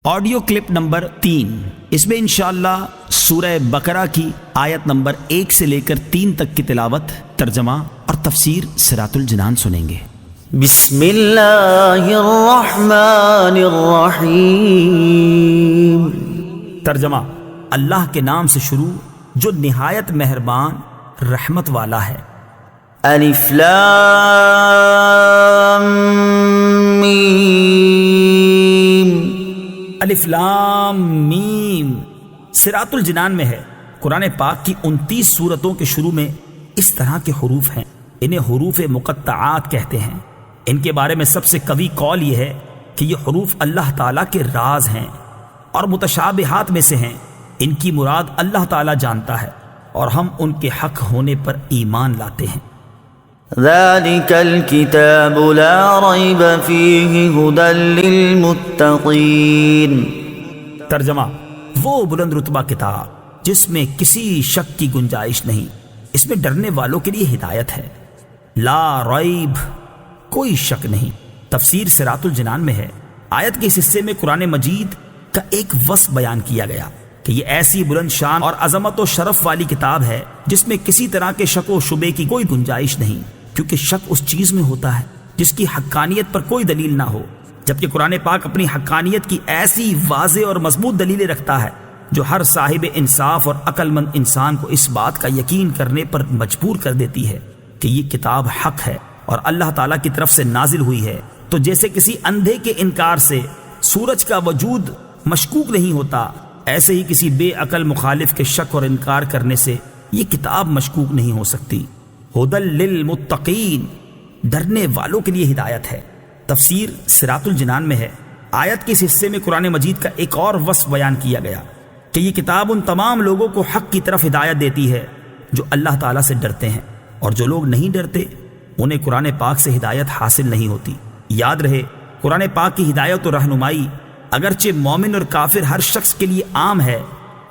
Audio clip number 3، اس میں انشاءاللہ سورہ بقرہ کی آیت نمبر 1 سے لے کر 3 تک کی تلاوت، ترجمہ اور تفسیر صراط الجنان سنیں گے۔ بسم اللہ الرحمن الرحیم۔ ترجمہ: اللہ کے نام سے شروع جو نہایت مہربان رحمت والا ہے۔ الف لام میم۔ الف لام میم صراط الجنان میں ہے۔ قرآن پاک کی 29 سورتوں کے شروع میں اس طرح کے حروف ہیں، انہیں حروف مقطعات کہتے ہیں۔ ان کے بارے میں سب سے قوی قول یہ ہے کہ یہ حروف اللہ تعالیٰ کے راز ہیں اور متشابہات میں سے ہیں۔ ان کی مراد اللہ تعالیٰ جانتا ہے اور ہم ان کے حق ہونے پر ایمان لاتے ہیں۔ ذالک الکتاب لا ریب فیہ ھدی للمتقین۔ ترجمہ: وہ بلند رتبہ کتاب جس میں کسی شک کی گنجائش نہیں، اس میں ڈرنے والوں کے لیے ہدایت ہے۔ لا ریب، کوئی شک نہیں۔ تفسیر صراط الجنان میں ہے۔ آیت کے اس حصے میں قرآن مجید کا ایک وصف بیان کیا گیا کہ یہ ایسی بلند شان اور عظمت و شرف والی کتاب ہے جس میں کسی طرح کے شک و شبے کی کوئی گنجائش نہیں، کیونکہ شک اس چیز میں ہوتا ہے جس کی حقانیت پر کوئی دلیل نہ ہو، جبکہ قرآن پاک اپنی حقانیت کی ایسی واضح اور مضبوط دلیلیں رکھتا ہے جو ہر صاحب انصاف اور عقل مند انسان کو اس بات کا یقین کرنے پر مجبور کر دیتی ہے کہ یہ کتاب حق ہے اور اللہ تعالیٰ کی طرف سے نازل ہوئی ہے۔ تو جیسے کسی اندھے کے انکار سے سورج کا وجود مشکوک نہیں ہوتا، ایسے ہی کسی بے عقل مخالف کے شک اور انکار کرنے سے یہ کتاب مشکوک نہیں ہو سکتی۔ ھدی للمتقین، ڈرنے والوں کے لیے ہدایت ہے۔ تفسیر صراط الجنان میں ہے۔ آیت کے اس حصے میں قرآن مجید کا ایک اور وصف بیان کیا گیا کہ یہ کتاب ان تمام لوگوں کو حق کی طرف ہدایت دیتی ہے جو اللہ تعالیٰ سے ڈرتے ہیں، اور جو لوگ نہیں ڈرتے انہیں قرآن پاک سے ہدایت حاصل نہیں ہوتی۔ یاد رہے، قرآن پاک کی ہدایت و رہنمائی اگرچہ مومن اور کافر ہر شخص کے لیے عام ہے،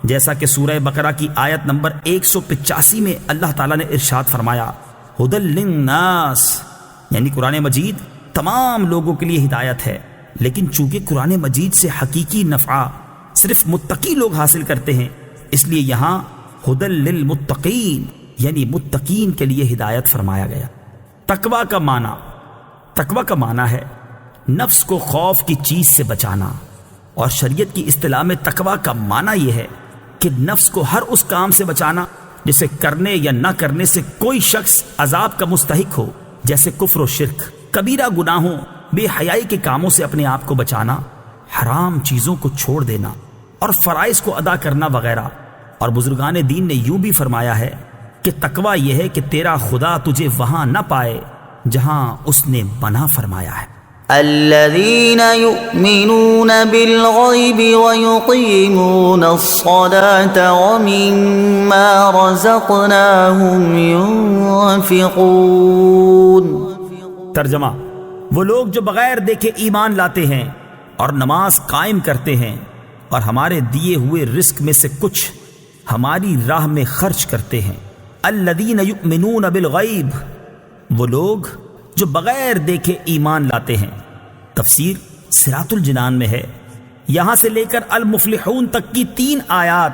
جیسا کہ سورہ بقرہ کی آیت نمبر 185 میں اللہ تعالیٰ نے ارشاد فرمایا، ھدی للناس، یعنی قرآن مجید تمام لوگوں کے لیے ہدایت ہے۔ لیکن چونکہ قرآن مجید سے حقیقی نفع صرف متقی لوگ حاصل کرتے ہیں، اس لیے یہاں ھدی للمتقین یعنی متقین کے لیے ہدایت فرمایا گیا۔ تقویٰ کا معنی ہے نفس کو خوف کی چیز سے بچانا، اور شریعت کی اصطلاح میں تقویٰ کا معنی یہ ہے کہ نفس کو ہر اس کام سے بچانا جسے کرنے یا نہ کرنے سے کوئی شخص عذاب کا مستحق ہو، جیسے کفر و شرک، کبیرہ گناہوں، بے حیائی کے کاموں سے اپنے آپ کو بچانا، حرام چیزوں کو چھوڑ دینا اور فرائض کو ادا کرنا وغیرہ۔ اور بزرگان دین نے یوں بھی فرمایا ہے کہ تقویٰ یہ ہے کہ تیرا خدا تجھے وہاں نہ پائے جہاں اس نے منع فرمایا ہے۔ الذين يؤمنون بالغيب ويقيمون الصلاة ومما رزقناهم ينفقون۔ ترجمہ: وہ لوگ جو بغیر دیکھے ایمان لاتے ہیں اور نماز قائم کرتے ہیں اور ہمارے دیے ہوئے رزق میں سے کچھ ہماری راہ میں خرچ کرتے ہیں۔ الذين يؤمنون بالغیب، وہ لوگ جو بغیر دیکھے ایمان لاتے ہیں۔ تفسیر صراط الجنان میں ہے۔ یہاں سے لے کر المفلحون تک کی 3 آیات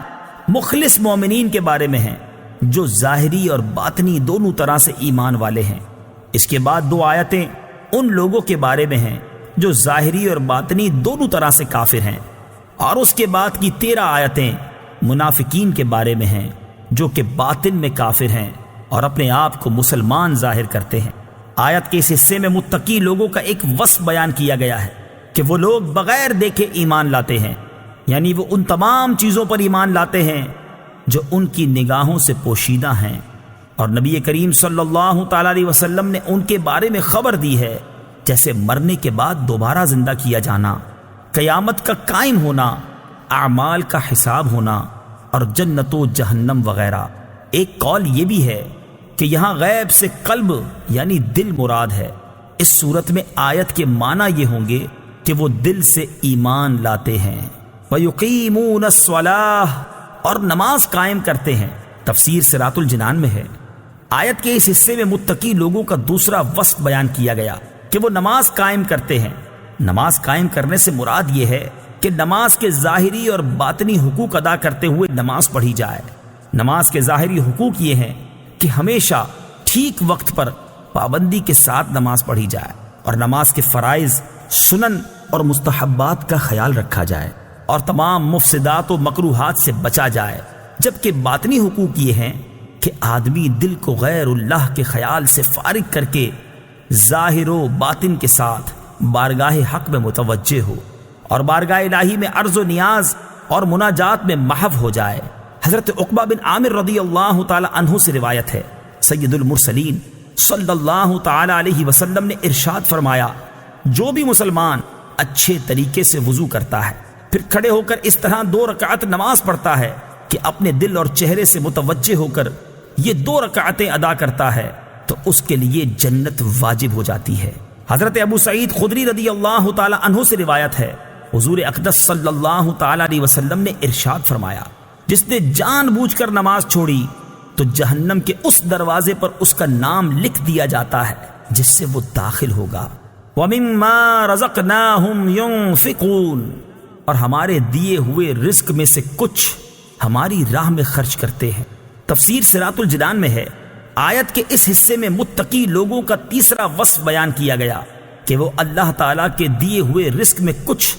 مخلص مومنین کے بارے میں ہیں جو ظاہری اور باطنی دونوں طرح سے ایمان والے ہیں۔ اس کے بعد 2 آیتیں ان لوگوں کے بارے میں ہیں جو ظاہری اور باطنی دونوں طرح سے کافر ہیں، اور اس کے بعد کی 13 آیتیں منافقین کے بارے میں ہیں جو کہ باطن میں کافر ہیں اور اپنے آپ کو مسلمان ظاہر کرتے ہیں۔ آیت کے اس حصے میں متقی لوگوں کا ایک وصف بیان کیا گیا ہے کہ وہ لوگ بغیر دیکھے ایمان لاتے ہیں، یعنی وہ ان تمام چیزوں پر ایمان لاتے ہیں جو ان کی نگاہوں سے پوشیدہ ہیں، اور نبی کریم صلی اللہ تعالیٰ علیہ وسلم نے ان کے بارے میں خبر دی ہے، جیسے مرنے کے بعد دوبارہ زندہ کیا جانا، قیامت کا قائم ہونا، اعمال کا حساب ہونا، اور جنت و جہنم وغیرہ۔ ایک قول یہ بھی ہے کہ یہاں غیب سے قلب یعنی دل مراد ہے۔ اس صورت میں آیت کے معنی یہ ہوں گے کہ وہ دل سے ایمان لاتے ہیں۔ وَيُقِيمُونَ الصَّلَاةَ، اور نماز قائم کرتے ہیں۔ تفسیر صراط الجنان میں ہے۔ آیت کے اس حصے میں متقی لوگوں کا دوسرا وصف بیان کیا گیا کہ وہ نماز قائم کرتے ہیں۔ نماز قائم کرنے سے مراد یہ ہے کہ نماز کے ظاہری اور باطنی حقوق ادا کرتے ہوئے نماز پڑھی جائے۔ نماز کے ظاہری حقوق یہ ہیں کہ ہمیشہ ٹھیک وقت پر پابندی کے ساتھ نماز پڑھی جائے اور نماز کے فرائض، سنن اور مستحبات کا خیال رکھا جائے اور تمام مفسدات و مکروہات سے بچا جائے، جبکہ باطنی حقوق یہ ہیں کہ آدمی دل کو غیر اللہ کے خیال سے فارغ کر کے ظاہر و باطن کے ساتھ بارگاہ حق میں متوجہ ہو اور بارگاہ الہی میں عرض و نیاز اور مناجات میں محو ہو جائے۔ حضرت عقبہ بن عامر رضی اللہ تعالی عنہ سے روایت ہے، سید المرسلین صلی اللہ تعالی علیہ وسلم نے ارشاد فرمایا، جو بھی مسلمان اچھے طریقے سے وضو کرتا ہے پھر کھڑے ہو کر اس طرح 2 رکعت نماز پڑھتا ہے کہ اپنے دل اور چہرے سے متوجہ ہو کر یہ 2 رکعتیں ادا کرتا ہے تو اس کے لیے جنت واجب ہو جاتی ہے۔ حضرت ابو سعید خدری رضی اللہ تعالی عنہ سے روایت ہے، حضور اقدس صلی اللہ تعالی علیہ وسلم نے ارشاد فرمایا، جس نے جان بوجھ کر نماز چھوڑی تو جہنم کے اس دروازے پر اس کا نام لکھ دیا جاتا ہے جس سے وہ داخل ہوگا۔ وَمِمَّا رَزَقْنَاهُمْ يُنْفِقُونَ، اور ہمارے دیے ہوئے رزق میں سے کچھ ہماری راہ میں خرچ کرتے ہیں۔ تفسیر صراط الجنان میں ہے، آیت کے اس حصے میں متقی لوگوں کا تیسرا وصف بیان کیا گیا کہ وہ اللہ تعالیٰ کے دیے ہوئے رزق میں کچھ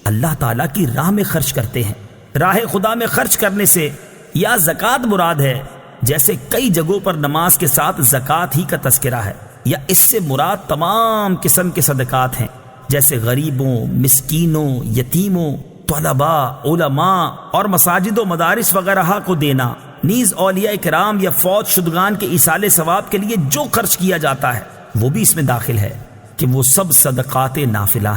اللہ تعالیٰ کی راہ میں خرچ کرتے ہیں۔ راہ خدا میں خرچ کرنے سے یا زکوٰۃ مراد ہے، جیسے کئی جگہوں پر نماز کے ساتھ زکوٰۃ ہی کا تذکرہ ہے، یا اس سے مراد تمام قسم کے صدقات ہیں، جیسے غریبوں، مسکینوں، یتیموں، طلباء، علماء اور مساجد و مدارس وغیرہ کو دینا، نیز اولیاء کرام یا فوت شدگان کے ایصال ثواب کے لیے جو خرچ کیا جاتا ہے وہ بھی اس میں داخل ہے کہ وہ سب صدقات نافلہ